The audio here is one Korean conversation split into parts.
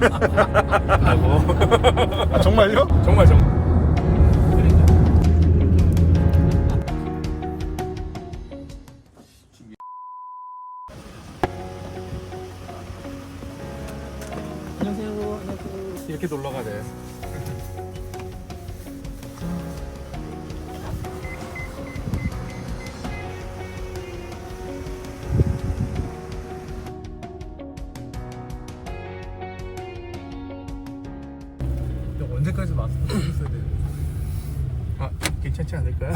하고. 아, 정말요? 정말 정말. 안녕하세요. 안녕하세요. 이렇게 놀러 가네. 언제까지 마스크 쓰고 있어야 돼요? 아, 괜찮지 않을까요?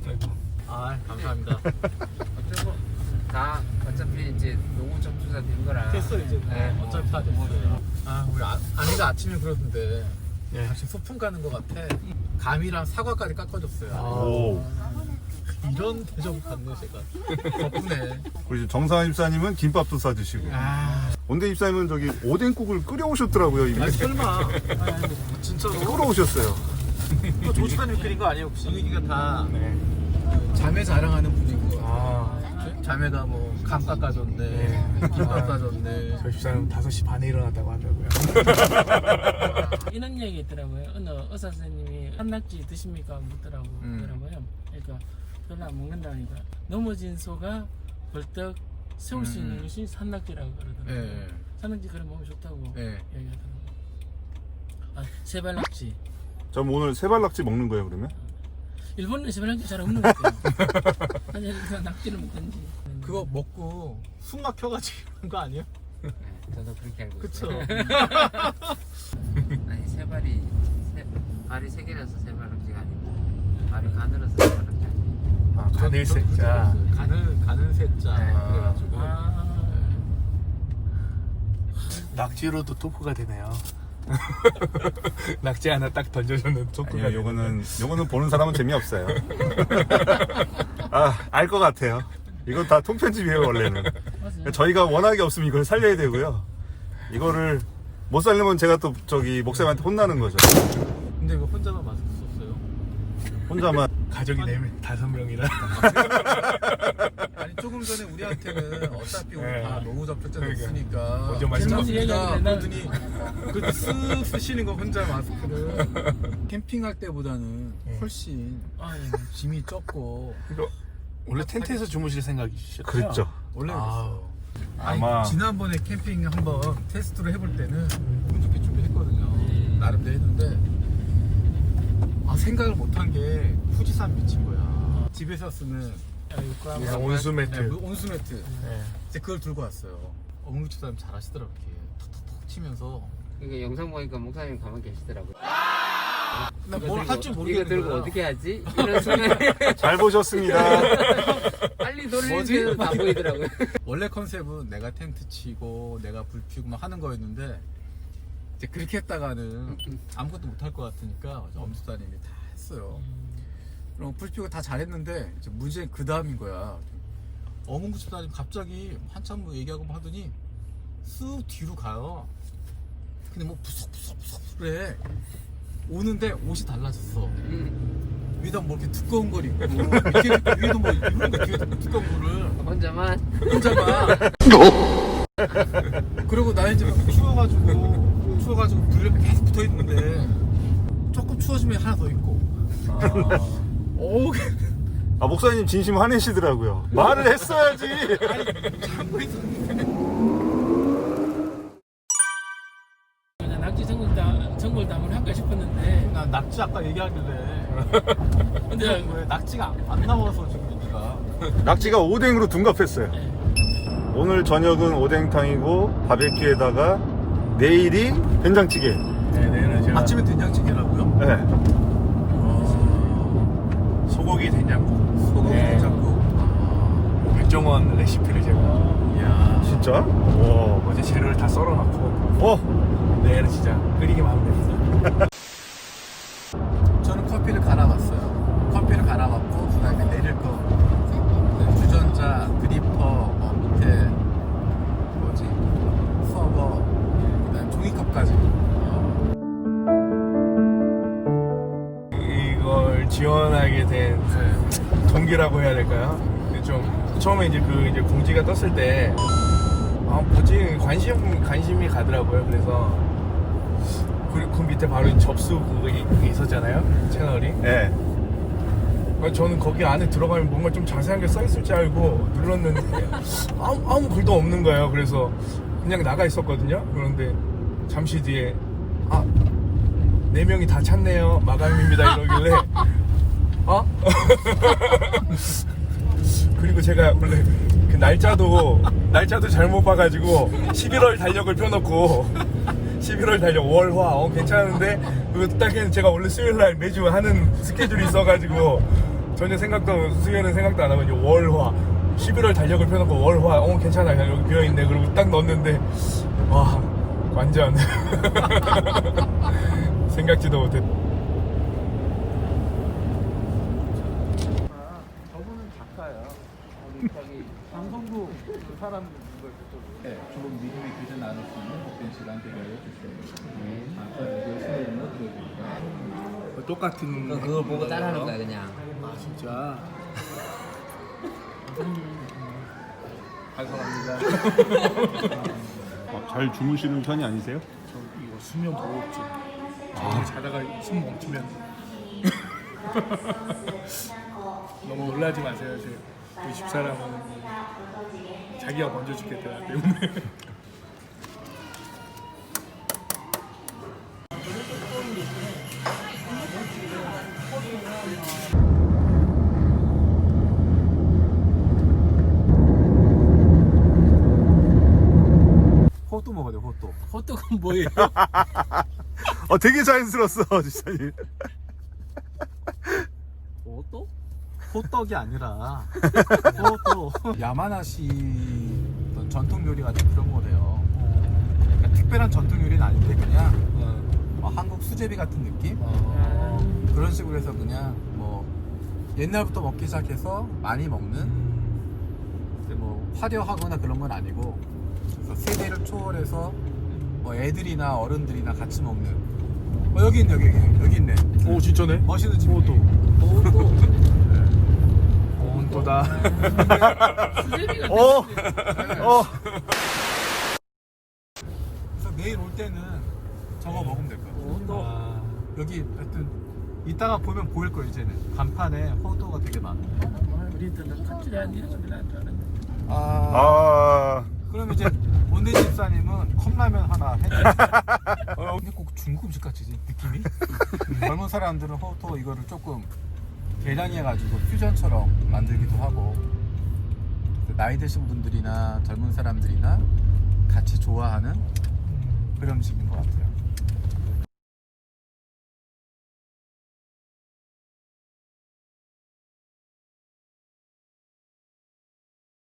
아이고. 아, 감사합니다. 어쩌고 다 어차피 이제 노후 접수가 된 거라. 됐어 이제. 네. 어차피 다 됐어요. 아, 우리 아내가 아침에 그러던데. 예. 당신 소풍 가는 것 같아. 감이랑 사과까지 깎아줬어요. 오. 이런 대접을 받네 제가. 덕분에. 우리 정상환 집사님은 김밥도 싸주시고. 아, 원대 집사님은 저기 오뎅국을 끓여오셨더라고요. 이미. 아니 설마. 진짜로? 끓여오셨어요. 이거 조수관님 끓인 거 아니에요 혹시? 여기가 다 네. 자매 자랑하는 분이고. 아, 자매가 뭐 감 깎아줬네, 김밥 싸줬네. 저희 집사람 5시 반에 일어났다고 하더라고요. 이런 얘기 있더라고요. 어느 의사 선생님이 한낙지 드십니까? 묻더라고요. 그러니까 별로 안 먹는다니까 넘어진 소가 벌떡 세울 수 있는 것이 산낙지라고 그러더라고요. 예. 산낙지 그래 먹으면 좋다고 예. 얘기하더라고요. 아, 세발낙지. 저 오늘 세발낙지 먹는 거예요, 그러면? 일본은 세발낙지 잘 없는 것 같아요. 아니, 그냥 낙지를 먹든지. 그거 먹고 숨 막혀가지고 그런 거 아니에요? 네, 저도 그렇게 알고 그쵸? 있어요. 아니 발이 세 개라서 세발낙지가 아니고 발이 가늘어서 세발낙지 아니고. 아, 가늘 세자. 가는 세자. 네. 그래가지고. 낙지로도 토크가 되네요. 낙지 하나 딱 던져주는 토크가. 아니요, 요거는 보는 사람은 재미없어요. 아, 알 것 같아요. 이건 다 통편집이에요, 원래는. 맞아요. 저희가 워낙에 없으면 이걸 살려야 되고요. 이거를 못 살려면 제가 또 저기 목사님한테 혼나는 거죠. 근데 왜 혼자만 마스크 썼어요? 혼자만. 가족이 5명이라. 아니 조금 전에 우리한테는 어차피 우리 네. 다 노후 접촉자 그러니까. 됐으니까 먼저 말씀 괜찮습니다. 얘기하는데 그러더니 쓱 쓰시는 거 혼자 마스크를 캠핑할 때보다는 훨씬 아, 예. 짐이 적고 이거 원래 텐트에서 주무실 생각이시죠? 그랬죠. 원래 아. 그랬어요. 아니, 아마- 지난번에 캠핑 한번 테스트를 해볼 때는 기분 좋게 준비했거든요. 나름대로 했는데 생각을 못한 게 후지산 미친 거야. 집에서 쓰는 그래서 온수 매트. 온수매트. 네. 이제 그걸 들고 왔어요. 어묵 집사님 잘하시더라고요. 이렇게 톡톡톡 치면서. 이게 영상 보니까 목사님 가만 계시더라고요. 나 뭘 할 줄 이거 모르겠는 들고 거야. 어떻게 하지? 이런 순간에 잘 보셨습니다. 빨리 돌리는 뭐지? 데도 다 보이더라고요. 원래 컨셉은 내가 텐트 치고 내가 불 피우고 막 하는 거였는데 이제 그렇게 했다가는 아무것도 못 할 것 같으니까 엄집사님이 다 했어요. 그럼 불 피우고 다 잘했는데 이제 문제는 그 다음인 거야. 어묵 집사님 갑자기 한참 뭐 얘기하고 뭐 하더니 쑥 뒤로 가요. 근데 뭐 부석부석 그래. 오는데 옷이 달라졌어. 위에다 뭐 이렇게 두꺼운 걸 입고 위에도 뭐 이런 거 뒤에 두꺼운 거를 혼자만 혼자만. 그리고 나 이제 막 추워가지고 불에 계속 붙어 있는데 조금 추워지면 하나 더 입고. 오, 아, 목사님 진심 화내시더라고요. 말을 했어야지. 참고 있었는데. 그냥 낙지 전골담을 할까 싶었는데 나 낙지 아까 얘기하길래. 근데 왜 낙지가 안 나와서 지금 얘기가. 낙지가 오뎅으로 둔갑했어요. 오늘 저녁은 오뎅탕이고 바베큐에다가 내일이 된장찌개. 네, 내일은 제가 아침에 된장찌개라고요? 네. 소고기 된장국. 소고기 네. 된장국. 백종원 레시피를 제가 이야. 진짜? 와. 어제 재료를 다 썰어놓고 어? 내일은 진짜 끓이기만 하면 됩니다. 저는 커피를 갈아봤어요. 커피를 갈아봤고 그 다음에 내릴 거 주전자, 드리퍼, 밑에 뭐지 서버, 그 다음에 종이컵까지. 이걸 지원하게 된 동기라고 해야 될까요? 좀 처음에 이제 그 이제 공지가 떴을 때 뭐지 관심이 가더라고요. 그래서 그 밑에 바로 접수 그게 있었잖아요. 채널이. 네. 저는 거기 안에 들어가면 뭔가 좀 자세한 게 써 있을 줄 알고 눌렀는데 아무 글도 없는 거예요. 그래서 그냥 나가 있었거든요. 그런데 잠시 뒤에 4명이 다 찼네요. 마감입니다. 이러길래 그리고 제가 원래 그 날짜도 잘못 봐가지고 11월 달력을 펴놓고 11월 달력 월화 괜찮은데 그거 딱 했는데 제가 원래 수요일날 매주 하는 스케줄이 있어가지고 전혀 수요일은 생각도 안 하고 이제 월화 11월 달력을 펴놓고 월화 괜찮아 그냥 여기 비어있네 그러고 딱 넣었는데 와 완전 생각지도 못했. 저분은 작가예요. 저기 방송국 사람 네, 좋은 믿음의 교제 나눌 수 있는 복된 시간 되게 해주세요. 아까 열심히 들어주니까 똑같은 그걸 보고 따라하는 거야 그냥. 진짜 반성합니다. 잘 주무시는 편이 아니세요? 저 이거 수면 보호증 자다가 숨 멈추면 너무 놀라지 마세요. 이 집사람은 자기가 먼저 죽겠다 때문에 호또 먹어야 돼, 호또. 호떡은 뭐예요? 되게 자연스러웠어, 지사님. 호또? 호떡이 아니라 호또. 야마나시 어떤 전통 요리 같은 그런 거래요. 그러니까 특별한 전통 요리는 아닌데 그냥 한국 수제비 같은 느낌? 그런 식으로 해서 그냥 뭐 옛날부터 먹기 시작해서 많이 먹는 근데 뭐 화려하거나 그런 건 아니고 그래서 세대를 초월해서 뭐 애들이나 어른들이나 같이 먹는 여기 있네 여기 있네. 오 진짜네? 멋있는 집. 호또. 온도다. 수제비가 그래서 내일 올 때는 저거 먹으면 될 거야. 여기 하여튼 이따가 보면 보일 거예요. 이제는 간판에 호도가 되게 많아. 우리들은 칸줄이 이런 거 별로 안 좋아하는데. 그럼 이제 원대 집사님은 컵라면 하나 해줘. 근데 꼭 중국 음식 같지 느낌이? 젊은 사람들은 호도 이거를 조금 개량해가지고 퓨전처럼 만들기도 하고 나이 드신 분들이나 젊은 사람들이나 같이 좋아하는 그런 음식인 것 같아요.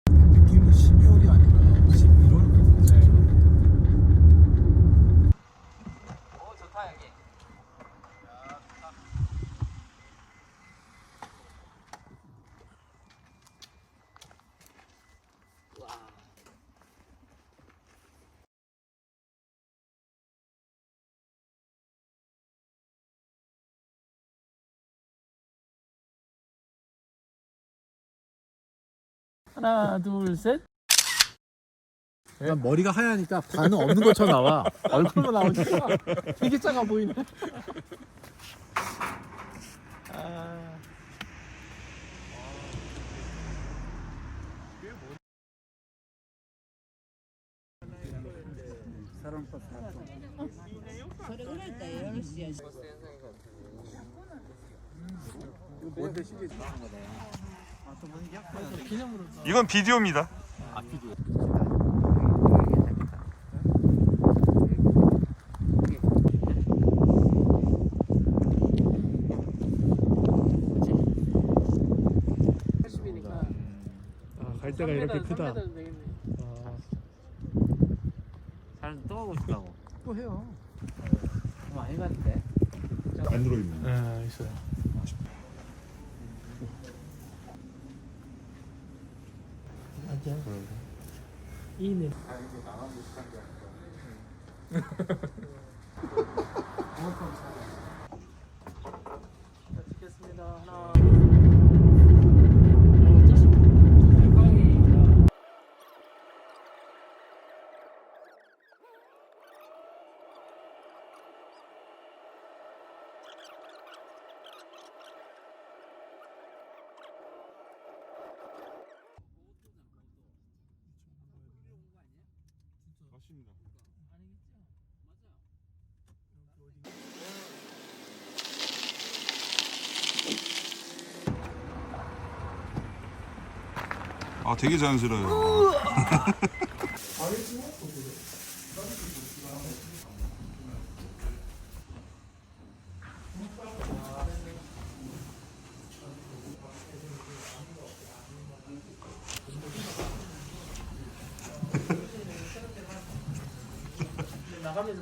느낌은 12월이 아니라 11월 같은데. 좋다 여기. 하나 둘 셋. 난 머리가 하얘니까 반은 없는 것처럼 나와. 얼굴로 나오니까 되게 작아 보이네. 기념으로. 이건 비디오입니다. 갈 데가 이렇게 크다. 사람 또 하고 싶다고. 또 해요. 많이 봤는데. 안드로이드. 네 있어요. 맞아. 이네. 찍겠습니다. 하나. 있습니다. 아니겠죠? 아, 되게 자연스러워요. 나가면서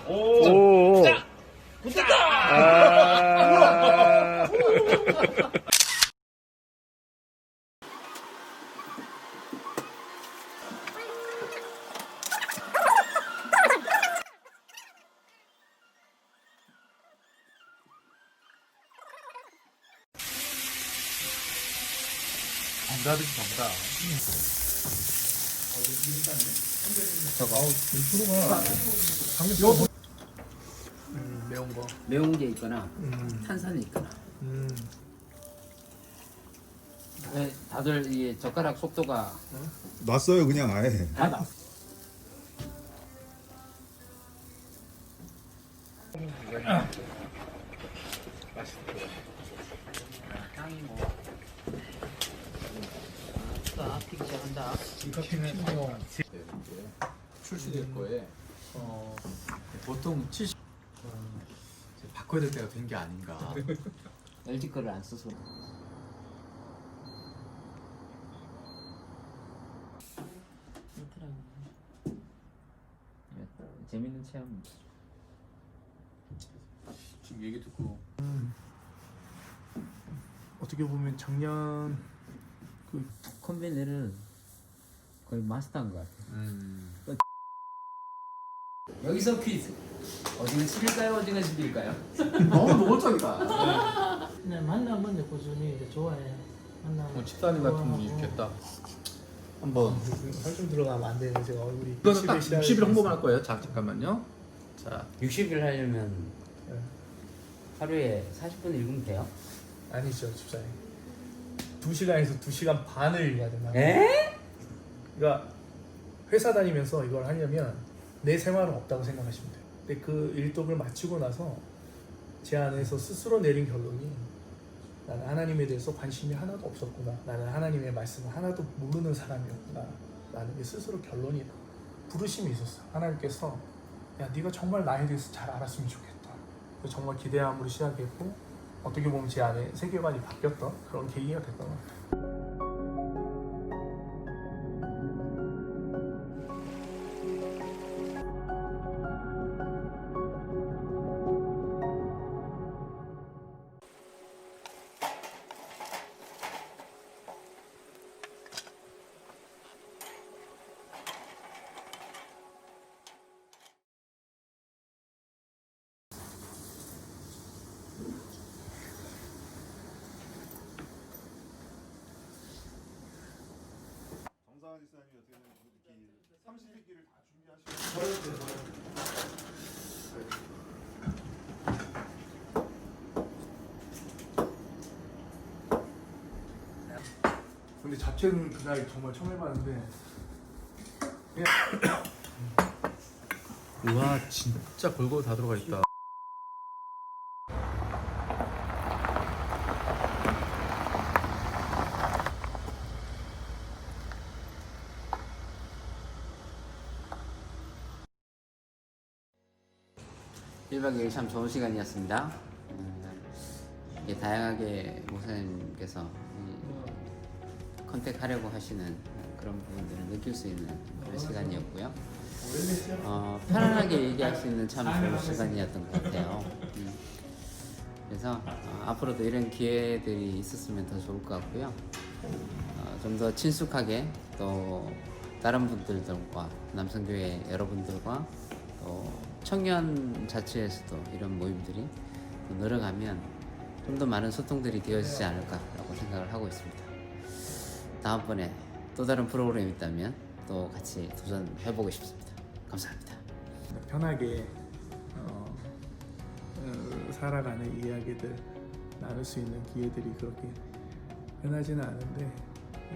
오. 아. 정답이지 정답. 매운 거. 매운 게 있거나 탄산이 있거나. 왜 다들 이 젓가락 속도가 놨어요, 그냥 아예. 다 나. 향이 뭐. 아, 피기 시작한다. 출시될 거에 보통 70 이제 바꿔야 될 때가 된 게 아닌가. LG 거를 안 써서. 그렇더라고요. 재밌는 체험. 지금 얘기 듣고 어떻게 보면 작년 콤비니를 거의 마스터한 것 같아요. 여기서 퀴즈. 어디는 10일까요? 어디는 10일까요? 너무 노골적이다. 네, 만나면 이제 꾸준히 이제 좋아해요. 만나면 집사님 같은 분이 좋아하고. 있겠다. 한번 활동 들어가면 안 되는 제가 얼굴이 이거는 딱 60일 홍보만 할 거예요. 자 잠깐만요. 자 60일 하려면 네. 하루에 40분 읽으면 돼요? 아니죠 집사님 2시간에서 2시간 반을 해야 된다. 에? 그러니까 회사 다니면서 이걸 하려면 내 생활은 없다고 생각하시면 돼요. 근데 그 일독을 마치고 나서 제 안에서 스스로 내린 결론이 나는 하나님에 대해서 관심이 하나도 없었구나. 나는 하나님의 말씀을 하나도 모르는 사람이었구나. 라는 게 스스로 결론이 부르심이 있었어. 하나님께서 야 네가 정말 나에 대해서 잘 알았으면 좋겠다. 그래서 정말 기대함으로 시작했고 어떻게 보면 제 안에 세계관이 바뀌었던 그런 계기가 됐던 것 같아요. 정상환 집사님이 어떻게 되면 이렇게 30일기를 다 준비하시고 근데 자체는 그날 정말 처음 해봤는데 우와 진짜 골고루 다 들어가 있다. 일박 2일 참 좋은 시간이었습니다. 이게 다양하게 목사님께서 컨택하려고 하시는 그런 부분들을 느낄 수 있는 그런 시간이었고요. 편안하게 얘기할 수 있는 참 좋은 시간이었던 것 같아요. 그래서 앞으로도 이런 기회들이 있었으면 더 좋을 것 같고요. 좀 더 친숙하게 또 다른 분들과 남성교회 여러분들과 또 청년 자체에서도 이런 모임들이 또 늘어가면 좀 더 많은 소통들이 되어지지 않을까라고 생각을 하고 있습니다. 다음번에 또 다른 프로그램이 있다면 또 같이 도전해보고 싶습니다. 감사합니다. 편하게 살아가는 이야기들 나눌 수 있는 기회들이 그렇게 편하지는 않은데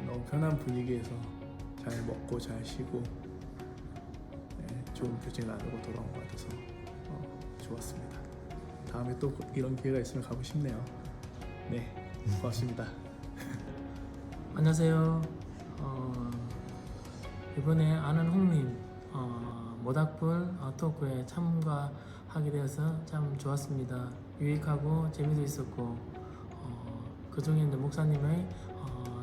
너무 편한 분위기에서 잘 먹고 잘 쉬고 좋은 교제 나누고 돌아온 것 같아서 좋았습니다. 다음에 또 이런 기회가 있으면 가고 싶네요. 네, 고맙습니다. 안녕하세요. 이번에 아는 홍님 모닥불 토크에 참가하게 되어서 참 좋았습니다. 유익하고 재미도 있었고 그 중에 이제 목사님의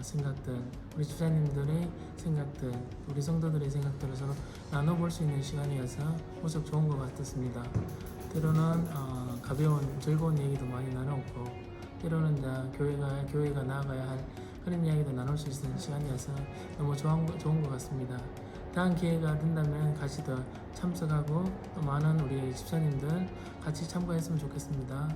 생각들, 우리 집사님들의 생각들, 우리 성도들의 생각들을 서로 나눠볼 수 있는 시간이어서 무척 좋은 것 같았습니다. 때로는 가벼운 즐거운 얘기도 많이 나눴고 때로는 교회가 나아가야 할 그런 이야기도 나눌 수 있는 시간이어서 너무 좋은 것 같습니다. 다음 기회가 된다면 같이 더 참석하고 또 많은 우리 집사님들 같이 참가했으면 좋겠습니다.